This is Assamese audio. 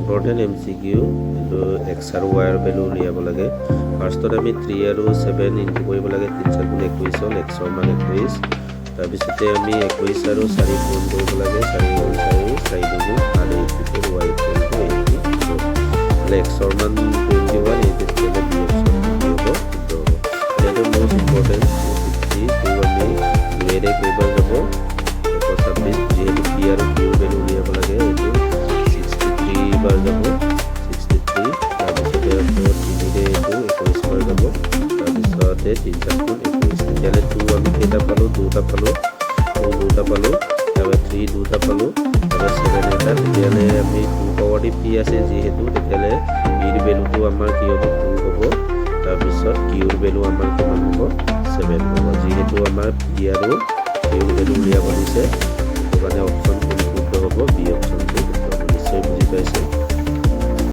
ইম্পৰ্টেণ্ট MCQ কিন্তু X আৰু Y ৰ ভেলু উলিয়াব লাগে ফাৰ্ষ্টত আমি 3 আৰু 7 ইনটু কৰিব লাগে 3 4 21 হ'ল X ৰ মান 21 তাৰপিছতে আমি 21 আৰু 4 পূৰণ কৰিব লাগে 4 4 4 2 আৰু 8 Y X ৰ মান 21 এই তেতিয়ালে B অপচন হ'ব তো এটা মোস্ট ইম্পৰ্টেণ্ট 52 আমি দুয়েৰে কৰিব যাব 126 যেহেতু P আৰু Q ৰ ভেলু উলিয়াব লাগে এইটো 63 বাৰ যাব 63 তাৰপিছতে আকৌ 3 ৰে এইটো 21 বাৰ যাব তাৰপিছতে 3 4 21 তেতিয়ালে 2 আমি কেইটা পালো 2টা পালো 2টা পালো তাৰপৰা 3 2টা পালো তাৰপৰা 7 এটা তেতিয়ালে আমি 2 পাৱাৰ P আছে যেহেতু তেতিয়ালে B ৰ ভেলুটো আমাৰ কি হ'ব 2 হ'ব তাৰপিছত Q ৰ ভেলু আমাৰ কিমান হ'ব 7 হ'ব যেহেতু আমাৰ P আৰু Q ৰ ভেলু উলিয়াব দিছে সেইটো কাৰণে অপচন কোনটো হ'ব B অপচনটো